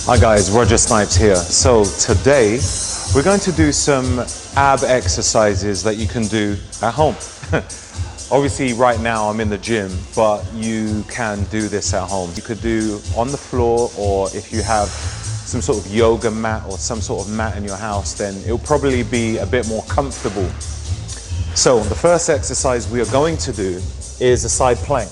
Hi guys, Roger Snipes here. So today we're going to do some ab exercises that you can do at home. Obviously right now I'm in the gym, but you can do this at home. You could do on the floor, or if you have some sort of yoga mat or some sort of mat in your house, then it'll probably be a bit more comfortable. So the first exercise we are going to do is a side plank,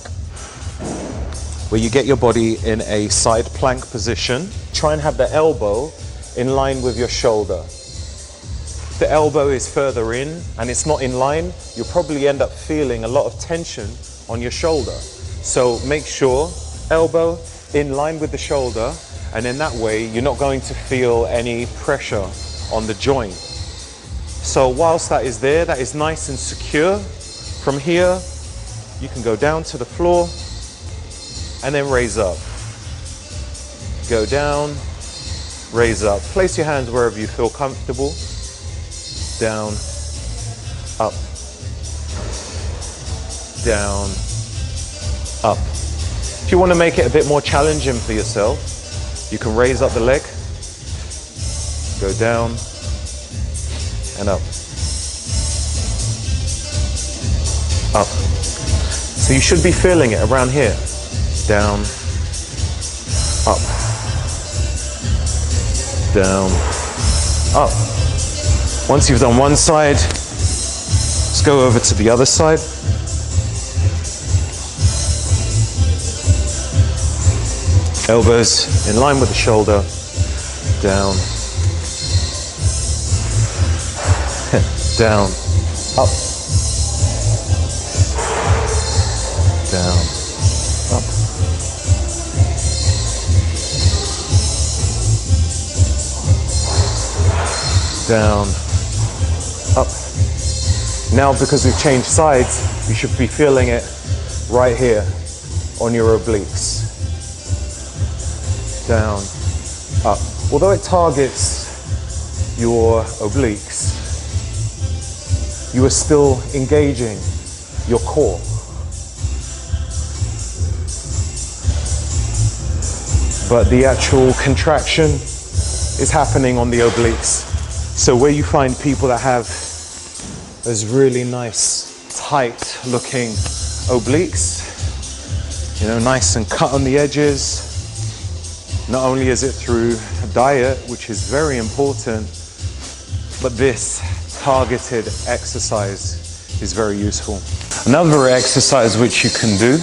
where you get your body in a side plank position. Try and have the elbow in line with your shoulder. If the elbow is further in and it's not in line, you'll probably end up feeling a lot of tension on your shoulder. So make sure elbow in line with the shoulder, and in that way you're not going to feel any pressure on the joint. So whilst that is there, that is nice and secure. From here, you can go down to the floor and then raise up. Go down, raise up. Place your hands wherever you feel comfortable. Down, up, down, up. If you want to make it a bit more challenging for yourself, you can raise up the leg, go down and up, up. So you should be feeling it around here. Down, up, down, up. Once you've done one side, let's go over to the other side. Elbows in line with the shoulder, down, down, up, down, up. Down, up. Now, because we've changed sides, you should be feeling it right here on your obliques. Down, up. Although it targets your obliques, you are still engaging your core. But the actual contraction is happening on the obliques. So where you find people that have those really nice, tight looking obliques, you know, nice and cut on the edges, not only is it through diet, which is very important, but this targeted exercise is very useful. Another exercise which you can do,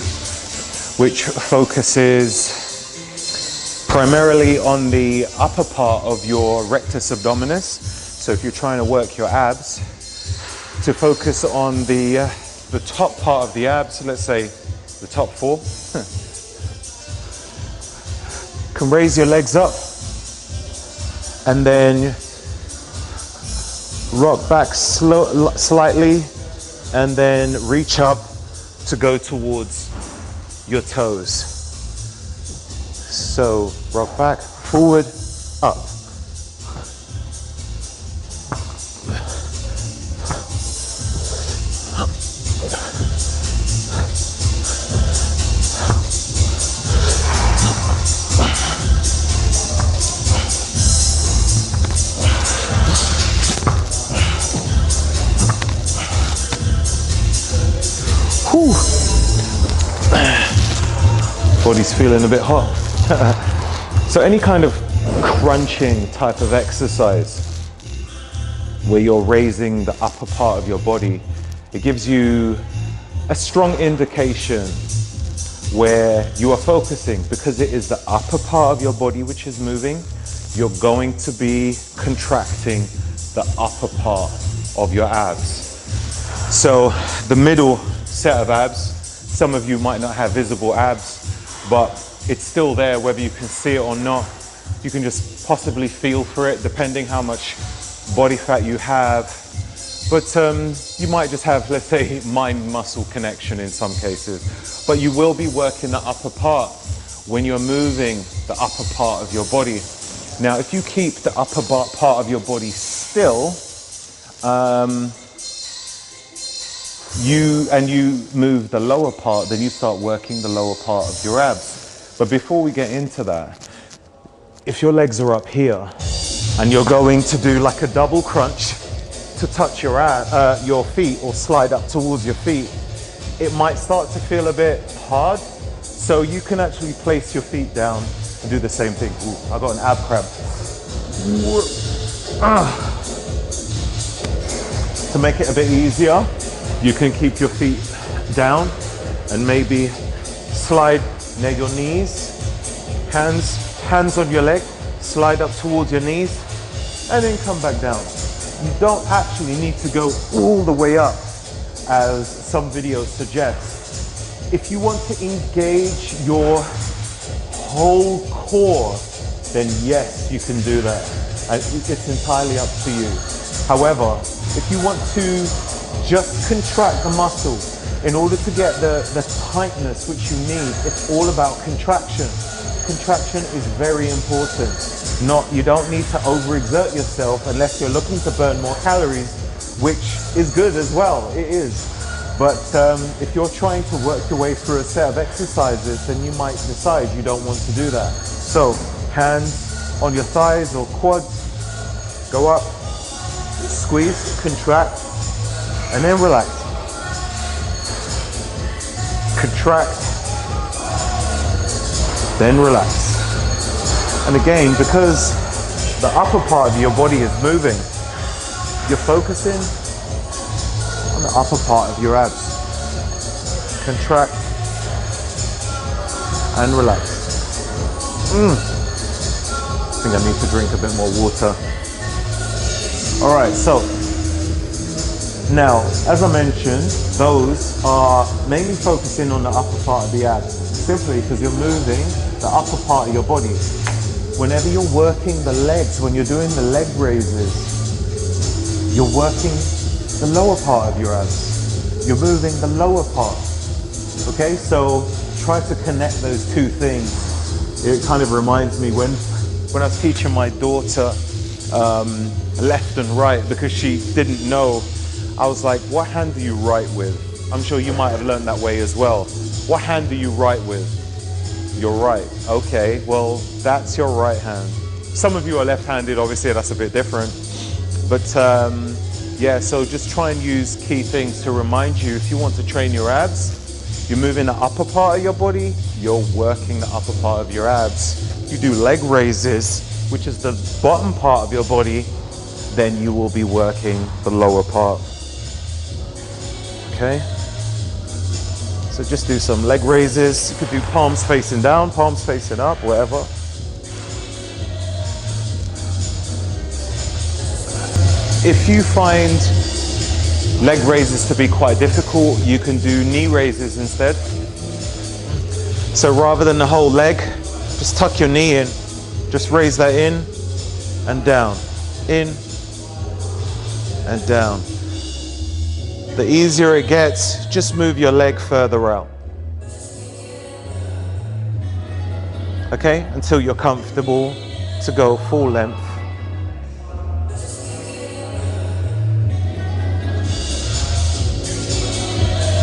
which focuses primarily on the upper part of your rectus abdominis. So if you're trying to work your abs, to focus on the top part of the abs, let's say the top four. Can raise your legs up and then rock back slightly and then reach up to go towards your toes. So rock back, forward, up. Whew. Body's feeling a bit hot. So any kind of crunching type of exercise where you're raising the upper part of your body, it gives you a strong indication where you are focusing. Because it is the upper part of your body which is moving, you're going to be contracting the upper part of your abs. So the middle set of abs, some of you might not have visible abs, but it's still there whether you can see it or not. You can just possibly feel for it depending how much body fat you have. But you might just have, let's say, mind-muscle connection in some cases. But you will be working the upper part when you're moving the upper part of your body. Now, if you keep the upper part of your body still, you move the lower part, then you start working the lower part of your abs. But before we get into that, if your legs are up here and you're going to do like a double crunch to touch your feet or slide up towards your feet, it might start to feel a bit hard. So you can actually place your feet down and do the same thing. Ooh, I got an ab cramp. To make it a bit easier, you can keep your feet down and maybe slide near your knees, hands on your leg, slide up towards your knees, and then come back down. You don't actually need to go all the way up, as some videos suggest. If you want to engage your whole core, then yes, you can do that. And it's entirely up to you. However, if you want to just contract the muscle in order to get the tightness which you need, it's all about contraction. Contraction is very important. You don't need to overexert yourself unless you're looking to burn more calories, which is good as well, it is. But if you're trying to work your way through a set of exercises, then you might decide you don't want to do that. So, hands on your thighs or quads, go up, squeeze, contract, and then relax. Contract, then relax. And again, because the upper part of your body is moving, you're focusing on the upper part of your abs. Contract and relax. I think I need to drink a bit more water. All right, so now, as I mentioned, those are mainly focusing on the upper part of the abs, simply because you're moving the upper part of your body. Whenever you're working the legs, when you're doing the leg raises, you're working the lower part of your abs. You're moving the lower part. Okay, so try to connect those two things. It kind of reminds me when I was teaching my daughter left and right, because she didn't know. I was like, what hand do you write with? I'm sure you might have learned that way as well. What hand do you write with? Your right. Okay, well, that's your right hand. Some of you are left-handed, obviously that's a bit different. But yeah, so just try and use key things to remind you, if you want to train your abs, you're moving the upper part of your body, you're working the upper part of your abs. You do leg raises, which is the bottom part of your body, then you will be working the lower part. Okay? So just do some leg raises. You could do palms facing down, palms facing up, whatever. If you find leg raises to be quite difficult, you can do knee raises instead. So rather than the whole leg, just tuck your knee in. Just raise that in and down, in and down. The easier it gets, just move your leg further out. Okay, until you're comfortable to go full length.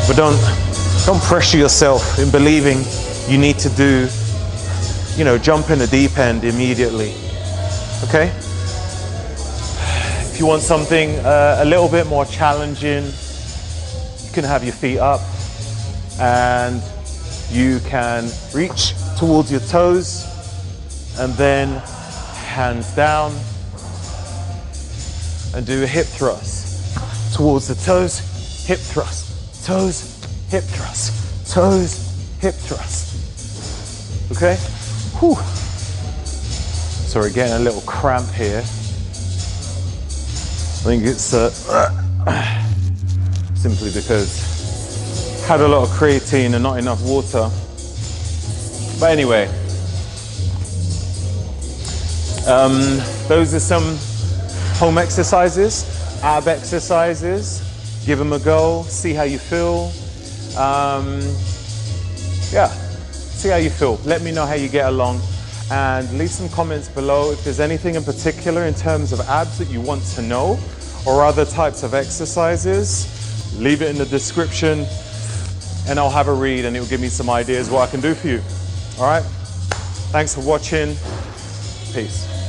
But don't pressure yourself in believing you need to do, jump in the deep end immediately. Okay? If you want something a little bit more challenging, you can have your feet up and you can reach towards your toes and then hands down and do a hip thrust towards the toes, hip thrust, toes, hip thrust, toes, hip thrust. Okay? Whew. Sorry, getting a little cramp here. I think it's simply because I had a lot of creatine and not enough water. But anyway, those are some home exercises, ab exercises. Give them a go, see how you feel. Yeah, see how you feel. Let me know how you get along. And leave some comments below if there's anything in particular in terms of abs that you want to know, or other types of exercises. Leave it in the description and I'll have a read and it will give me some ideas what I can do for you. All right? Thanks for watching. Peace.